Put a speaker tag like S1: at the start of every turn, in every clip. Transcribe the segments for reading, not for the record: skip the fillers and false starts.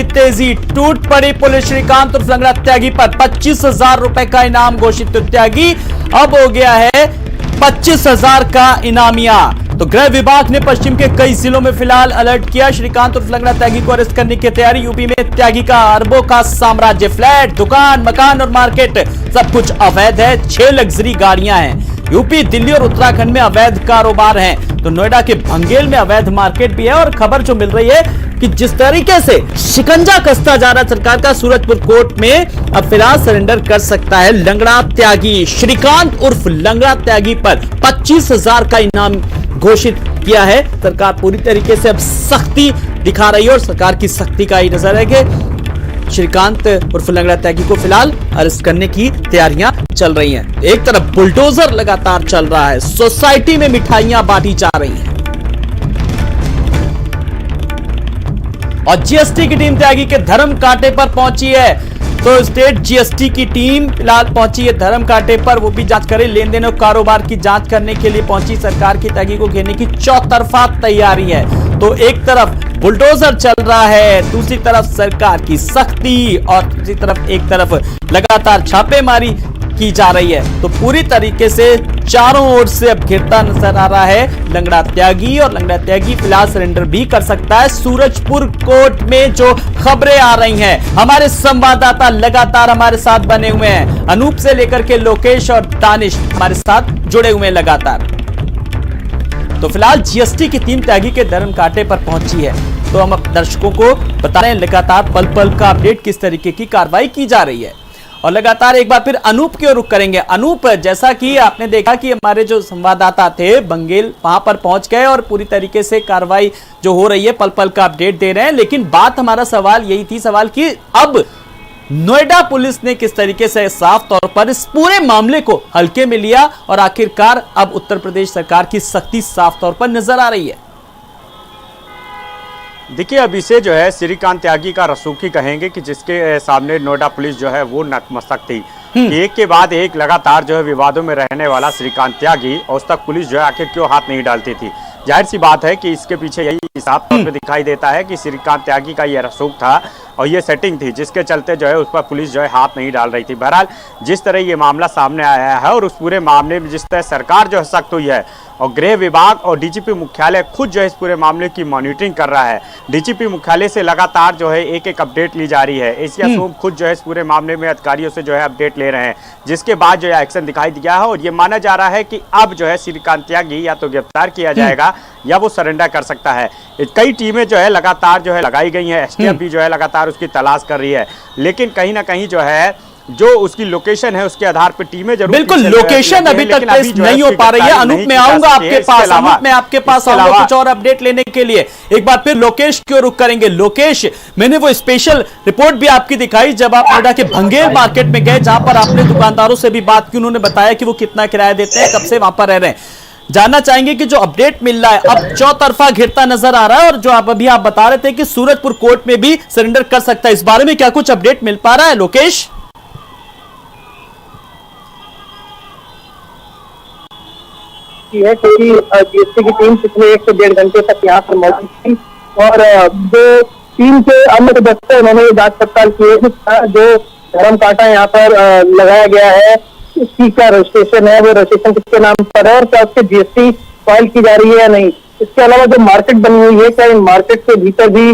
S1: तेजी, टूट पड़ी पुलिस श्रीकांत उर्फ लंगड़ा त्यागी पर। 25,000 रुपए का इनाम घोषित। तो त्यागी अब हो गया है 25,000 का इनामिया। तो गृह विभाग ने पश्चिम के कई जिलों में फिलहाल अलर्ट किया। श्रीकांत उर्फ लंगड़ा त्यागी को अरेस्ट करने की तैयारी। यूपी में त्यागी का अरबों का साम्राज्य, फ्लैट, दुकान, मकान और मार्केट सब कुछ अवैध है। 6 लग्जरी गाड़ियां हैं। यूपी, दिल्ली और उत्तराखंड में अवैध कारोबार है। तो नोएडा के भंगेल में अवैध मार्केट भी है। और खबर जो मिल रही है कि जिस तरीके से शिकंजा कसता जा रहा सरकार का, सूरजपुर कोर्ट में अब फिलहाल सरेंडर कर सकता है लंगड़ा त्यागी। श्रीकांत उर्फ लंगड़ा त्यागी पर 25,000 का इनाम घोषित किया है सरकार। पूरी तरीके से अब सख्ती दिखा रही है और सरकार की सख्ती का ही नजर है कि श्रीकांत उर्फ लंगड़ा त्यागी को फिलहाल अरेस्ट करने की तैयारियां चल रही हैं। एक तरफ बुलडोजर लगातार चल रहा है, सोसाइटी में मिठाइयां बांटी जा रही हैं। और जीएसटी की टीम त्यागी के धर्म कांटे पर पहुंची है। तो स्टेट जीएसटी की टीम फिलहाल पहुंची है धर्म कांटे पर। वो भी जांच करे, लेन देन और कारोबार की जांच करने के लिए पहुंची सरकार की त्यागी को घेरने की चौतरफा तैयारी है। तो एक तरफ बुलडोजर चल रहा है, दूसरी तरफ सरकार की सख्ती और दूसरी तरफ एक तरफ लगातार छापेमारी की जा रही है। तो पूरी तरीके से चारों ओर से अब घिरता नजर आ रहा है लंगड़ा त्यागी। और लंगड़ा त्यागी फिलहाल सरेंडर भी कर सकता है। सूरजपुर कोर्ट में जो खबरें आ रही हैं, हमारे संवाददाता लगातार हमारे साथ बने हुए हैं। अनूप से लेकर के लोकेश और दानिश हमारे साथ जुड़े हुए हैं लगातार। तो फिलहाल जीएसटी की टीम त्यागी के धर्म कांटे पर पहुंची है। तो हम दर्शकों को बता रहे हैं लगातार पल पल का अपडेट, किस तरीके की कार्रवाई की जा रही है। और लगातार एक बार फिर अनूप की ओर रुख करेंगे। अनूप, जैसा कि आपने देखा कि हमारे जो संवाददाता थे बंगेल वहां पर पहुंच गए और पूरी तरीके से कार्रवाई जो हो रही है पल पल का अपडेट दे रहे हैं। लेकिन बात हमारा सवाल यही थी, सवाल कि अब नोएडा पुलिस ने किस तरीके से साफ तौर पर इस पूरे मामले को हल्के में लिया और आखिरकार अब उत्तर प्रदेश सरकार की सख्ती साफ तौर पर नजर आ रही है।
S2: देखिए, अब इसे जो है श्रीकांत त्यागी का रसूखी कहेंगे कि जिसके सामने नोएडा पुलिस जो है वो नतमस्तक थी। एक के बाद एक लगातार जो है विवादों में रहने वाला श्रीकांत त्यागी, और उस तक पुलिस जो है आखिर क्यों हाथ नहीं डालती थी। जाहिर सी बात है कि इसके पीछे यही साफ तौर पे दिखाई देता है कि श्रीकांत त्यागी का यह रसूख था और ये सेटिंग थी जिसके चलते जो है उस पर पुलिस जो है हाथ नहीं डाल रही थी। बहरहाल जिस तरह ये मामला सामने आया है और उस पूरे मामले में जिस तरह सरकार जो है सख्त हुई है और गृह विभाग और डीजीपी मुख्यालय खुद जो है इस पूरे मामले की मॉनिटरिंग कर रहा है। डीजीपी मुख्यालय से लगातार जो है एक एक अपडेट ली जा रही है। एशिया सोम खुद जो है इस पूरे मामले में अधिकारियों से जो है अपडेट ले रहे हैं, जिसके बाद जो है एक्शन दिखाई दिया है। और ये माना जा रहा है कि अब जो है श्रीकांत त्यागी या तो गिरफ्तार किया जाएगा या वो सरेंडर कर सकता है। कई टीमें जो है लगातार जो है लगाई गई हैं। एसटीएफ भी जो है लगातार उसकी तलाश कर रही है, लेकिन कहीं ना कहीं जो है जो उसकी लोकेशन है उसके आधार पर टीमें जरूर
S1: बिल्कुल लोकेशन अभी तक नहीं हो पा रही है। अनूप मैं आऊंगा आपके पास, अनूप मैं आपके पास आऊंगा कुछ और अपडेट लेने के लिए। एक बार फिर लोकेश की ओर रुख करेंगे। लोकेश, मैंने वो स्पेशल रिपोर्ट भी आपकी दिखाई जब आप नोएडा के भंगेल मार्केट में गए, जहां पर आपने दुकानदारों से भी बात की। उन्होंने बताया कि वो कितना किराया देते हैं, कब से वहां पर रह रहे हैं। जानना चाहेंगे कि जो अपडेट मिल रहा है अब चौतरफा घिरता नजर आ रहा है, और जो आप बता रहे थे कि सूरजपुर कोर्ट में भी सरेंडर कर सकता है, इस बारे में क्या कुछ अपडेट मिल पा रहा है लोकेश?
S3: है क्योंकि जीएसटी की टीम पिछले 1 से 1.5 घंटे तक यहाँ पर मौजूद थी और जो टीम के अन्य सदस्य उन्होंने जांच पड़ताल की है कि जो धर्म कांटा यहाँ पर लगाया गया है उसकी क्या रजिस्ट्रेशन है, वो रजिस्ट्रेशन किसके नाम पर है और क्या उसके जीएसटी फाइल की जा रही है या नहीं। इसके अलावा जो मार्केट बनी हुई है, क्या इन मार्केट के भीतर भी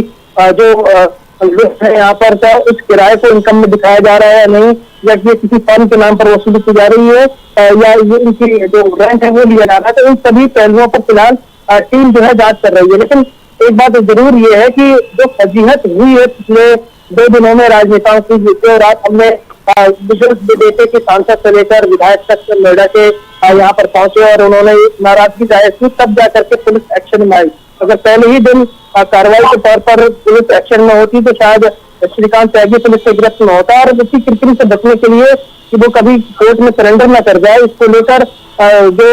S3: जो लिस्ट है यहाँ पर क्या उस किराए को इनकम में दिखाया जा रहा है या नहीं, या कि किसी फर्म के नाम पर वसूली की जा रही है या ये इनकी जो रेंट है वो लिया जा रहा है। तो इन सभी पहलुओं पर फिलहाल टीम जो है जांच कर रही है। लेकिन एक बात जरूर ये है कि जो फजीहत हुई है पिछले 2 दिनों में राजनेताओं की, जिसके रात हमने बीजेपी के सांसद से लेकर विधायक तक नोएडा के यहाँ पर पहुंचे और उन्होंने नाराजगी जाहिर की, तब जाकर के पुलिस एक्शन में आई। अगर पहले ही दिन कार्रवाई के तौर पर पुलिस एक्शन में होती तो शायद श्रीकांत त्यागी पुलिस के गिरफ्त में होता। और इसी किरकिरी से बचने के लिए कि वो कभी कोर्ट में सरेंडर न कर जाए, इसको लेकर जो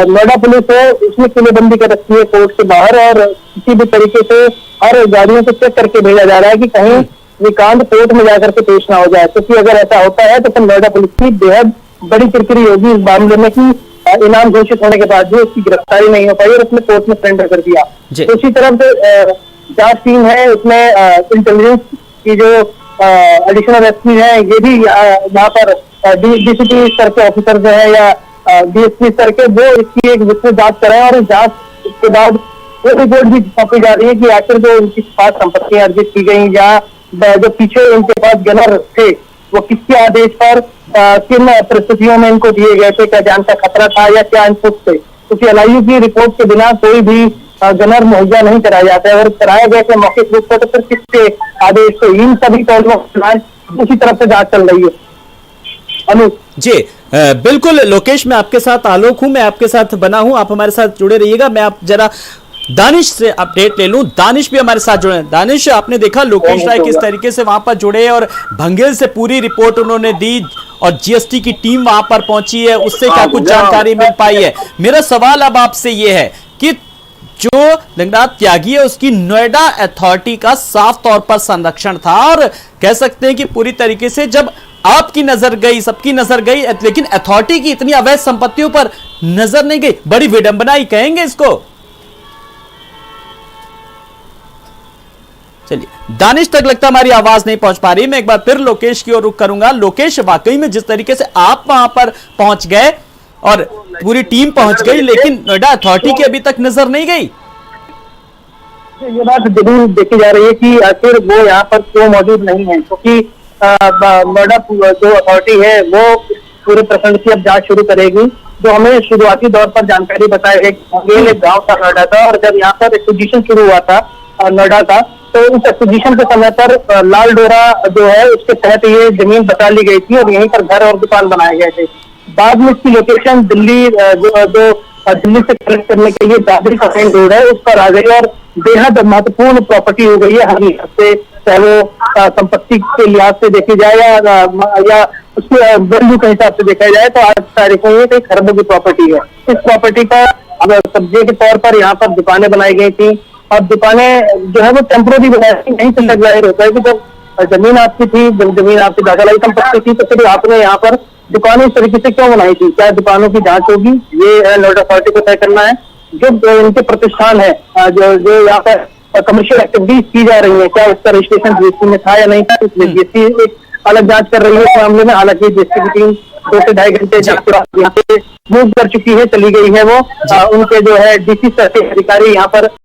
S3: नोएडा पुलिस है उसने किलेबंदी कर रखी है कोर्ट से बाहर, और किसी भी तरीके से हर गाड़ियों को चेक करके भेजा जा रहा है कि कहीं श्रीकांत कोर्ट में जाकर के पेश ना हो जाए। क्योंकि अगर ऐसा होता है तो फिर नोएडा पुलिस की बेहद बड़ी किरकिरी होगी इस मामले में कि इनाम घोषित होने के बाद भी उसकी गिरफ्तारी नहीं हो पाई और उसने कोर्ट में सरेंडर कर दिया। दूसरी तरफ जांच टीम है, उसमें इंटेलिजेंस कि जो एडिशनल एसपी है ये भी यहाँ पर डीसीपी स्तर के ऑफिसर जो है या डीएसपी स्तर के, वो इसकी एक विस्तृत जांच करें और इस जांच के बाद वो रिपोर्ट भी सौंपी जा रही है कि आखिर जो उनकी पास संपत्तियां अर्जित की गई या जो पीछे इनके पास गनर थे वो किसके आदेश पर किन परिस्थितियों में इनको दिए गए थे, क्या जान का खतरा था या क्या इनपुट थे, क्योंकि एलआईयू की रिपोर्ट के बिना कोई भी गनर मुहैया नहीं कराया जाता है। अगर कराया गया थे मौखिक रूप से तो फिर किसके आदेश से, इन सभी पहलुओं उसी तरफ से जांच चल रही है। अनु
S1: जी बिल्कुल लोकेश, मैं आपके साथ आलोक हूं, मैं आपके साथ बना हूं, आप हमारे साथ जुड़े रहिएगा। मैं आप जरा दानिश से अपडेट ले लूं। दानिश भी हमारे साथ जुड़े हैं। दानिश, आपने देखा लोकेश राय किस तरीके से वहां पर जुड़े और भंगेल से पूरी रिपोर्ट उन्होंने दी और जीएसटी की टीम वहां पर पहुंची है, उससे क्या कुछ जानकारी मिल पाई है? मेरा सवाल अब आपसे यह है कि जो लिंगराज त्यागी है उसकी नोएडा अथॉरिटी का साफ तौर पर संरक्षण था और कह सकते हैं कि पूरी तरीके से जब आपकी नजर गई, सबकी नजर गई, लेकिन अथॉरिटी की इतनी अवैध संपत्तियों पर नजर नहीं गई। बड़ी विडंबना ही कहेंगे इसको। चलिए, दानिश तक लगता हमारी आवाज नहीं पहुंच पा रही। मैं एक बार फिर लोकेश की ओर रुख करूंगा। लोकेश, वाकई में जिस तरीके से आप वहां पर पहुंच गए और पूरी टीम पहुंच गई, लेकिन नोएडा अथॉरिटी की अभी तक नजर नहीं गई।
S3: ये बात जरूर देखी जा रही है कि आखिर वो यहाँ पर क्यों मौजूद नहीं है, क्योंकि नोएडा जो अथॉरिटी है वो पूरे प्रखंड की अब जांच शुरू करेगी। जो हमें शुरुआती दौर पर जानकारी बताई गई, एक गांव था नोएडा का, और जब यहाँ पर एक्विजिशन शुरू हुआ था नोएडा का, तो उस एक्विजिशन के समय पर लाल डोरा जो है उसके तहत ये जमीन बचा ली गई थी और यहीं पर घर और दुकान बनाए गए थे। बाद में इसकी लोकेशन दिल्ली दिल्ली से कलेक्ट करने के लिए दादरी का मेन रोड है उस पर आ गई और बेहद महत्वपूर्ण प्रॉपर्टी हो गई है हर लिहाज से, चाहे वो संपत्ति के लिहाज से देखी जाए या उसके वैल्यू के हिसाब से देखा जाए, तो आज तारीख में ये कई खरबों की प्रॉपर्टी है। इस प्रॉपर्टी का कब्जे के तौर पर यहाँ पर दुकानें बनाई गई थी और दुकानें जो है वो टेम्पोररी बनाई थी। नहीं तो जाहिर होता है कि जब जमीन आपकी थी, जब जमीन आपकी दाखिलाई संपत्ति थी, तो फिर आपने यहाँ पर दुकानें इस तरीके से क्यों बनाई थी? क्या दुकानों की जांच होगी, ये नोएडा अथॉरिटी को तय करना है। जो इनके प्रतिष्ठान है, जो यहाँ पर कमर्शियल एक्टिविटीज की जा रही है, क्या उसका रजिस्ट्रेशन जीएसटी में था या नहीं था, इसलिए जीएसटी एक अलग जांच कर रही है इस मामले में। हालांकि जीएसटी की टीम 2 से 2.5 घंटे यहाँ पे मूव कर चुकी है, चली गई है वो। उनके जो है डीसी स्तर के अधिकारी यहाँ पर